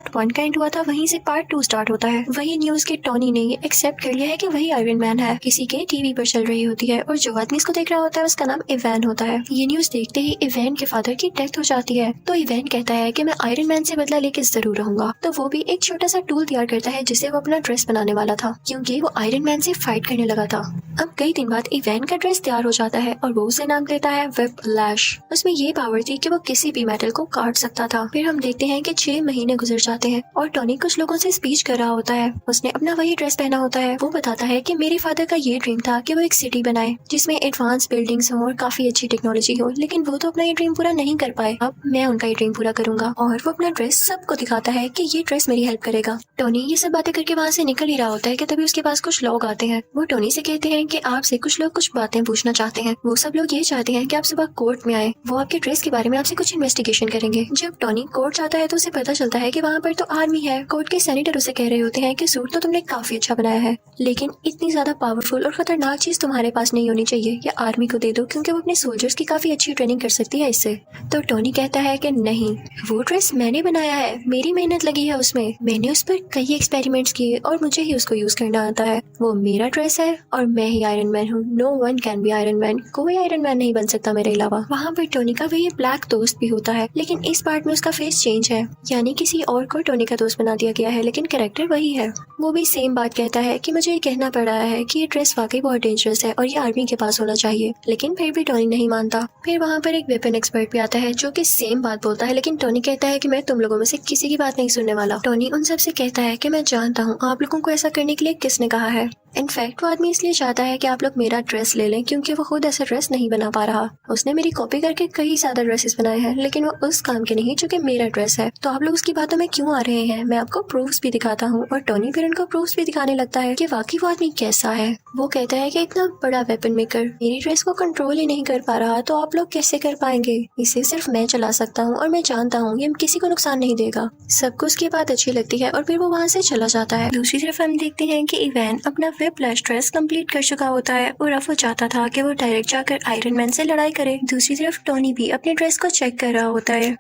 Part 1 का and हुआ था वहीं से पार्ट 2 स्टार्ट होता है। वही न्यूज के टोनी ने ये एक्सेप्ट कर लिया है कि वही आयरन मैन है। किसी के टीवी पर चल रही होती है और जो आदमी इसको देख रहा होता है उसका नाम इवैन होता है। ये न्यूज देखते ही इवैन के फादर की डेथ हो जाती है तो इवैन कहता है कि मैं आयरन मैन से बदला लेके जरूर रहूंगा। तो वो भी एक छोटा सा टूल तैयार करता है जिससे वो अपना ड्रेस बनाने वाला था क्योंकि वो आयरन मैन से फाइट करने लगा था। अब कई दिन बाद इवैन का ड्रेस तैयार हो जाता है और वो उसे नाम देता है व्हिपलैश। उसमें ये पावर थी कि वो किसी भी मेटल को काट सकता था। फिर हम देखते हैं कि 6 महीने गुजर जाते हैं और टोनी कुछ लोगों से स्पीच कर रहा होता है। उसने अपना वही ड्रेस पहना होता है। वो बताता है कि मेरे फादर का ये ड्रीम था कि वो एक सिटी बनाए जिसमें एडवांस बिल्डिंग्स हो और काफी अच्छी टेक्नोलॉजी हो, लेकिन वो तो अपना ये ड्रीम पूरा नहीं कर पाए। अब मैं उनका ये ड्रीम पूरा करूंगा और वो अपना ड्रेस सबको दिखाता है कि ये ड्रेस मेरी हेल्प करेगा। टोनी ये सब बातें करके वहाँ से निकल ही रहा होता है कि तभी उसके पास कुछ लोग आते हैं। वो टोनी से कहते हैं कि आपसे कुछ लोग कुछ बातें पूछना चाहते हैं। वो सब लोग ये चाहते हैं कि आप सुबह कोर्ट में आए, वो आपके ड्रेस के बारे में आपसे कुछ इन्वेस्टिगेशन करेंगे। जब टोनी कोर्ट जाता है तो उसे पता चलता है कि वहाँ पर तो आर्मी है। कोर्ट के सेनेटर उसे कह रहे होते हैं कि सूट तो तुमने काफी अच्छा बनाया है, लेकिन इतनी ज्यादा पावरफुल और खतरनाक चीज तुम्हारे पास नहीं होनी चाहिए, या आर्मी को दे दो क्योंकि वो अपने सोल्जर्स की काफी अच्छी ट्रेनिंग कर सकती है इससे। तो टोनी कहता है कि नहीं, वो ड्रेस मैंने बनाया है, मेरी मेहनत लगी है उसमें, मैंने उस पर कई एक्सपेरिमेंट्स किए और मुझे ही उसको यूज करना आता है। वो मेरा ड्रेस है और मैं ही आयरन मैन हूँ। No one can be Iron Man, कोई आयरन मैन नहीं बन सकता मेरे अलावा। वहाँ पर टोनी का वही ब्लैक दोस्त भी होता है, लेकिन इस पार्ट में उसका फेस चेंज है, यानी किसी और को टोनी का दोस्त बना दिया गया है, लेकिन कैरेक्टर वही है। वो भी सेम बात कहता है कि मुझे ये कहना पड़ रहा है कि ये ड्रेस वाकई बहुत डेंजरस है और ये आर्मी के पास होना चाहिए, लेकिन फिर भी टोनी नहीं मानता। फिर वहाँ पर एक वेपन एक्सपर्ट भी आता है जो कि सेम बात बोलता है, लेकिन टोनी कहता है कि मैं तुम लोगों में से किसी की बात नहीं सुनने वाला। टोनी उन सब से कहता है कि मैं जानता हूँ आप लोगों को ऐसा करने के लिए किसने कहा है। इनफैक्ट वो आदमी इसलिए चाहता है कि आप लोग मेरा ड्रेस ले लें क्योंकि वो खुद ऐसा ड्रेस नहीं बना पा रहा। उसने मेरी कॉपी करके कई ज्यादा ड्रेसेस बनाए हैं, लेकिन वो उस काम के नहीं जो कि मेरा ड्रेस है। तो आप लोग उसकी बातों में क्यों आ रहे हैं, मैं आपको प्रूफ्स भी दिखाता हूँ। और टोनी फिर उनको प्रूफ्स भी दिखाने लगता है कि वाकई वो आदमी कैसा है। वो कहता है कि इतना बड़ा वेपन मेकर मेरी ड्रेस को कंट्रोल ही नहीं कर पा रहा, तो आप लोग कैसे कर पाएंगे? इसे सिर्फ मैं चला सकता हूँ और मैं जानता हूँ ये किसी को नुकसान नहीं देगा। सबको उसकी बात अच्छी लगती है और फिर वो वहाँ से चला जाता है। दूसरी तरफ हम देखते हैं कि इवैन अपना व्हिपलैश ड्रेस कंप्लीट कर चुका होता है और अब वो चाहता था कि वो डायरेक्ट जाकर आयरन मैन से लड़ाई करे। दूसरी तरफ टोनी भी अपने ड्रेस को चेक कर रहा होता है।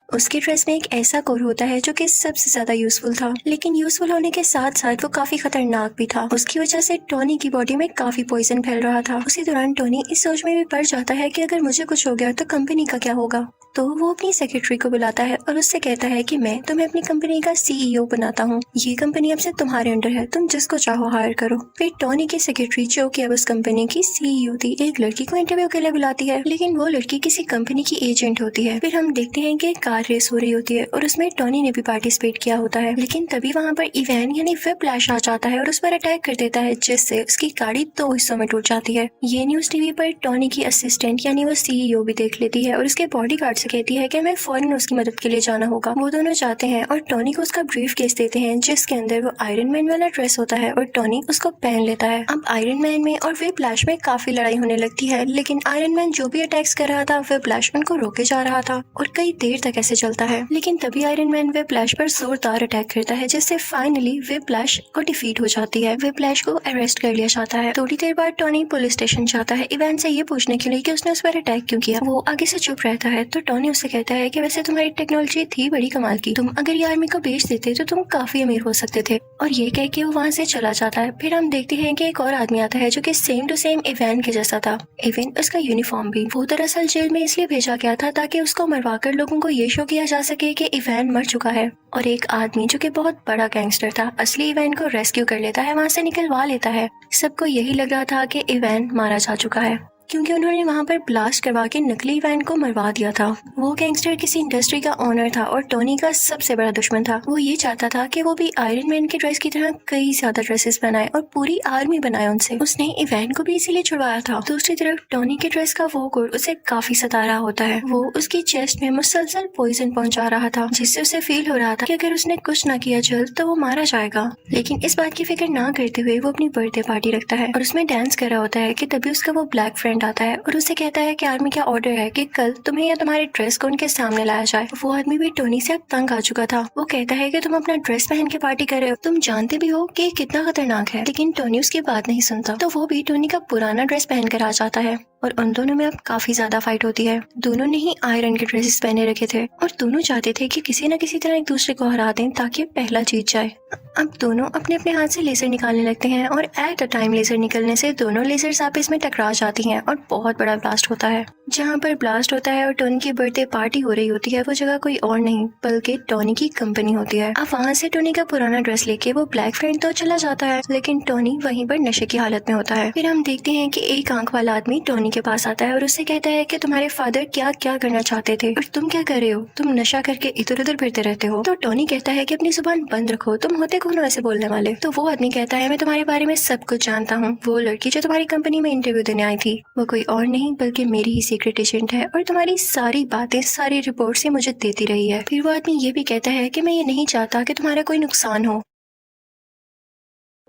उसके ड्रेस में एक ऐसा कोर होता है जो कि सबसे ज्यादा यूजफुल था, लेकिन यूजफुल होने के साथ साथ वो काफी खतरनाक भी था। उसकी वजह से टोनी की बॉडी में काफी पॉइजन फैल रहा था। उसी दौरान टोनी इस सोच में भी पड़ जाता है कि अगर मुझे कुछ हो गया तो कंपनी का क्या होगा। तो वो अपनी सेक्रेटरी को बुलाता है और उससे कहता है कि मैं तुम्हें अपनी कंपनी का सीईओ बनाता हूँ, ये कंपनी अब से तुम्हारे अंडर है, तुम जिसको चाहो हायर करो। फिर टोनी की सेक्रेटरी जो कि अब उस कंपनी की सीईओ थी, एक लड़की को इंटरव्यू के लिए बुलाती है, लेकिन वो लड़की किसी कंपनी की एजेंट होती है। फिर हम देखते हैं कि कार रेस हो रही होती है और उसमें टोनी ने भी पार्टिसिपेट किया होता है, लेकिन तभी वहाँ पर इवैन यानी व्हिपलैश आ जाता है और उस पर अटैक कर देता है, जिससे उसकी गाड़ी 2 हिस्सों में टूट जाती है। ये न्यूज टीवी पर टोनी की असिस्टेंट यानी वो सीईओ भी देख लेती है और उसके बॉडीगार्ड से कहती है कि हमें फौरन उसकी मदद के लिए जाना होगा। वो दोनों जाते हैं और टोनी को उसका ब्रीफ केस देते हैं जिसके अंदर वो आयरन मैन वाला ड्रेस होता है और टोनी उसको पहन लेता है। अब आयरन मैन में और व्हिपलैश में काफी लड़ाई होने लगती है, लेकिन आयरन मैन जो भी अटैक्स कर रहा था व्हिपलैश उनको रोके जा रहा था और कई देर तक ऐसे चलता है। लेकिन तभी आयरन मैन व्हिपलैश पर जोरदार अटैक करता है, जिससे फाइनली व्हिपलैश को डिफीट हो जाती है। व्हिपलैश को अरेस्ट कर लिया जाता है। थोड़ी देर बाद टोनी पुलिस स्टेशन जाता है इवैन से ये पूछने के लिए कि उसने उस पर अटैक क्यों किया। वो आगे से चुप रहता है तो टोनी उससे कहता है कि वैसे तुम्हारी टेक्नोलॉजी थी बड़ी कमाल की, तुम अगर ये आर्मी को बेच देते तो तुम काफी अमीर हो सकते थे। और ये कह के वो वहाँ से चला जाता है। फिर हम देखते हैं कि एक और आदमी आता है जो कि सेम टू सेम इवैन के जैसा था, इवन उसका यूनिफॉर्म भी। वो दरअसल जेल में इसलिए भेजा गया था ताकि उसको मरवाकर लोगों को ये शो किया जा सके कि इवैन मर चुका है। और एक आदमी जो कि बहुत बड़ा गैंगस्टर था असली इवैन को रेस्क्यू कर लेता है, वहाँ से निकलवा लेता है। सबको यही लग रहा था कि इवैन मारा जा चुका है क्योंकि उन्होंने वहाँ पर ब्लास्ट करवा के नकली इवैन को मरवा दिया था। वो गैंगस्टर किसी इंडस्ट्री का ओनर था और टोनी का सबसे बड़ा दुश्मन था। वो ये चाहता था कि वो भी आयरन मैन के ड्रेस की तरह कई ज्यादा ड्रेसेस बनाए और पूरी आर्मी बनाए उनसे। उसने इवैन को भी इसीलिए छुड़वाया था। दूसरी तरफ टोनी के ड्रेस का वो कोर उसे काफी सता रहा होता है। वो उसकी चेस्ट में मुसलसल पॉइजन पहुंचा रहा था, जिससे उसे फील हो रहा था कि अगर उसने कुछ न किया जल्द तो वो मारा जाएगा। लेकिन इस बात की फिक्र ना करते हुए वो अपनी बर्थडे पार्टी रखता है और उसमें डांस कर रहा होता है कि तभी उसका वो ब्लैक फ्रेंड सर्वेंट आता है और उससे कहता है कि आर्मी का ऑर्डर है कि कल तुम्हें या तुम्हारे ड्रेस को उनके सामने लाया जाए। वो आदमी भी टोनी से अब तंग आ चुका था। वो कहता है कि तुम अपना ड्रेस पहन के पार्टी कर रहे हो, तुम जानते भी हो कि ये कितना खतरनाक है। लेकिन टोनी उसकी बात नहीं सुनता, तो वो भी टोनी का पुराना ड्रेस पहन कर आ जाता है और उन दोनों में अब काफी ज्यादा फाइट होती है। दोनों ने ही आयरन के ड्रेसेस पहने रखे थे और दोनों चाहते थे कि किसी न किसी तरह एक दूसरे को हरा दें ताकि पहला जीत जाए। अब दोनों अपने अपने हाथ से लेजर निकालने लगते हैं और एट अ टाइम लेजर निकलने से दोनों लेजर्स आपस में टकरा जाती हैं और बहुत बड़ा ब्लास्ट होता है। जहाँ पर ब्लास्ट होता है और टोनी की बर्थडे पार्टी हो रही होती है, वो जगह कोई और नहीं बल्कि टोनी की कंपनी होती है। अब वहाँ से टोनी का पुराना ड्रेस लेके वो ब्लैक फ्रेंड तो चला जाता है, लेकिन टोनी वहीं पर नशे की हालत में होता है। फिर हम देखते हैं कि एक आंख वाला आदमी टोनी के पास आता है और उससे कहता है कि तुम्हारे फादर क्या क्या करना चाहते थे और तुम क्या कर रहे हो, तुम नशा करके इधर उधर फिरते रहते हो। तो टोनी कहता है कि अपनी जुबान बंद रखो, तुम होते कौन हो ऐसे बोलने वाले। तो वो आदमी कहता है मैं तुम्हारे बारे में सब कुछ जानता हूँ, वो लड़की जो तुम्हारी कंपनी में इंटरव्यू देने आई थी वो कोई और नहीं बल्कि मेरी ही सीक्रेट एजेंट है और तुम्हारी सारी बातें सारी रिपोर्ट से मुझे देती रही है। फिर वो आदमी ये भी कहता है कि मैं ये नहीं चाहता कि तुम्हारा कोई नुकसान हो,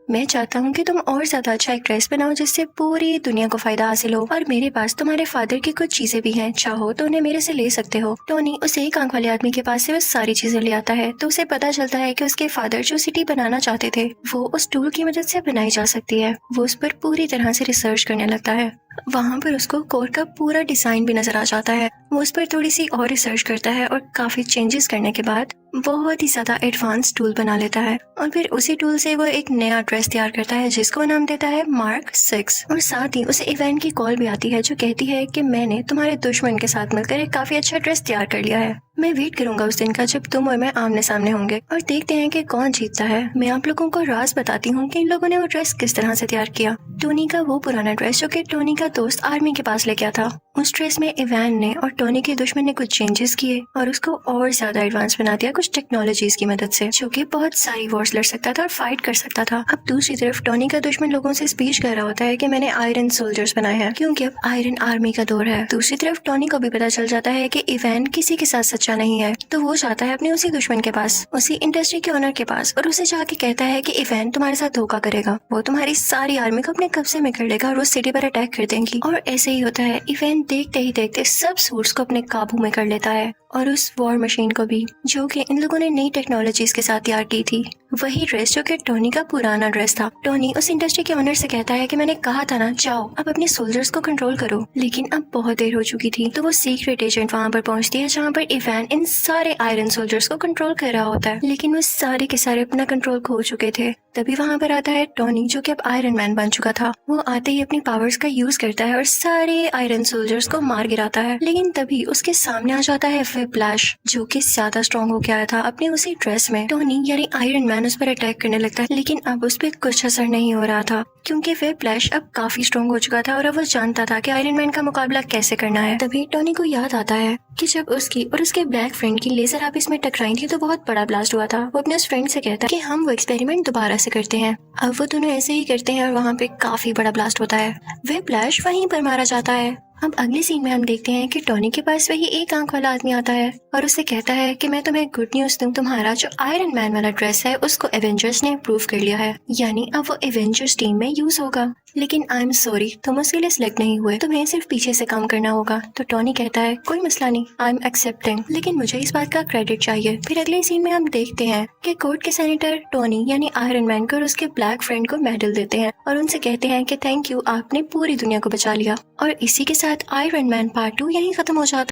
मैं चाहता हूँ कि तुम और ज्यादा अच्छा एक ड्रेस बनाओ जिससे पूरी दुनिया को फायदा हासिल हो और मेरे पास तुम्हारे फादर की कुछ चीजें भी हैं, चाहो तो उन्हें मेरे से ले सकते हो। टोनी उस एक आंख वाले आदमी के पास से वो सारी चीजें ले आता है तो उसे पता चलता है कि उसके फादर जो सिटी बनाना चाहते थे वो उस टूल की मदद से बनाई जा सकती है। वो उस पर पूरी तरह से रिसर्च करने लगता है। वहाँ पर उसको कोड का पूरा डिजाइन भी नजर आ जाता है। वो उस पर थोड़ी सी और रिसर्च करता है और काफी चेंजेस करने के बाद बहुत ही ज्यादा एडवांस टूल बना लेता है और फिर उसी टूल से वो एक नया ड्रेस तैयार करता है जिसको नाम देता है मार्क 6। और साथ ही उसे इवेंट की कॉल भी आती है जो कहती है कि मैंने तुम्हारे दुश्मन के साथ मिलकर एक काफी अच्छा ड्रेस तैयार कर लिया है, मैं वेट करूंगा उस दिन का जब तुम और मैं आमने सामने होंगे और देखते हैं कि कौन जीतता है। मैं आप लोगों को राज बताती हूँ कि इन लोगों ने वो ड्रेस किस तरह से तैयार किया। टोनी का वो पुराना ड्रेस जो कि टोनी का दोस्त आर्मी के पास लेके आया था, उस ड्रेस में इवान ने और टोनी के दुश्मन ने कुछ चेंजेस किए और उसको और ज्यादा एडवांस बना दिया कुछ टेक्नोलॉजीज की मदद से, जो कि बहुत सारी वॉर्स लड़ सकता था और फाइट कर सकता था। अब दूसरी तरफ टोनी का दुश्मन लोगों से स्पीच कर रहा होता है कि मैंने आयरन सोल्जर्स बनाए हैं क्योंकि अब आयरन आर्मी का दौर है। दूसरी तरफ टोनी को भी पता चल जाता है कि इवान किसी के साथ सच्चा नहीं है, तो वो जाता है अपने उसी दुश्मन के पास, उसी इंडस्ट्री के ओनर के पास और उसे जाके कहता है कि इवान तुम्हारे साथ धोखा करेगा, वो तुम्हारी सारी आर्मी को अपने कब्जे में कर लेगा और उस सिटी पर अटैक कर देंगी। और ऐसे ही होता है। इवान देखते ही देखते सब सूट्स को अपने काबू में कर लेता है और उस वॉर मशीन को भी, जो कि इन लोगों ने नई टेक्नोलॉजीज के साथ तैयार की थी। वही ड्रेस जो कि टोनी का पुराना ड्रेस था। टोनी उस इंडस्ट्री के ओनर से कहता है कि मैंने कहा था ना, जाओ अब अपने सोल्जर्स को कंट्रोल करो, लेकिन अब बहुत देर हो चुकी थी। तो वो सीक्रेट एजेंट वहाँ पर पहुँचती है जहाँ पर इवान इन सारे आयरन सोल्जर्स को कंट्रोल कर रहा होता है, लेकिन वो सारे के सारे अपना कंट्रोल खो चुके थे। तभी वहाँ पर आता है टोनी जो कि अब आयरन मैन बन चुका था। वो आते ही अपनी पावर्स का यूज करता है और सारे आयरन सोल्जर्स को मार गिराता है, लेकिन तभी उसके सामने आ जाता है व्हिप्लैश जो कि ज्यादा स्ट्रॉन्ग हो गया था अपने उसी ड्रेस में। टोनी यानी आयरन मैन उस पर अटैक करने लगता है, लेकिन अब उस पर कुछ असर नहीं हो रहा था क्योंकि व्हिप्लैश अब काफी स्ट्रॉन्ग हो चुका था और अब वो जानता था कि आयरन मैन का मुकाबला कैसे करना है। तभी टोनी को याद आता है कि जब उसकी और उसके ब्लैक फ्रेंड की लेजर आपस में टकराई थी तो बहुत बड़ा ब्लास्ट हुआ था। वो अपने उस फ्रेंड से कहता है कि हम वो एक्सपेरिमेंट दोबारा से करते हैं। अब वो दोनों ऐसे ही करते हैं और वहाँ पे काफी बड़ा ब्लास्ट होता है। व्हिप्लैश वहीं पर मारा जाता है। अब अगले सीन में हम देखते हैं कि टोनी के पास वही एक आंख वाला आदमी आता है और उससे कहता है कि मैं तुम्हें गुड न्यूज दूं, तुम्हारा जो आयरन मैन वाला ड्रेस है उसको एवेंजर्स ने अप्रूव कर लिया है, यानी अब वो एवेंजर्स टीम में यूज होगा। लेकिन आई एम सॉरी, तुम उसके लिए सिलेक्ट नहीं हुए, तुम्हें सिर्फ पीछे से काम करना होगा। तो टोनी कहता है कोई मसला नहीं, आई एम एक्सेप्टिंग, लेकिन मुझे इस बात का क्रेडिट चाहिए। फिर अगले सीन में हम देखते हैं कि कोर्ट के सेनेटर टोनी यानी आयरन मैन को और उसके ब्लैक फ्रेंड को मेडल देते हैं और उनसे कहते हैं कि थैंक यू, आपने पूरी दुनिया को बचा लिया। और इसी के साथ आयरन मैन पार्ट 2 यहीं खत्म हो जाता है।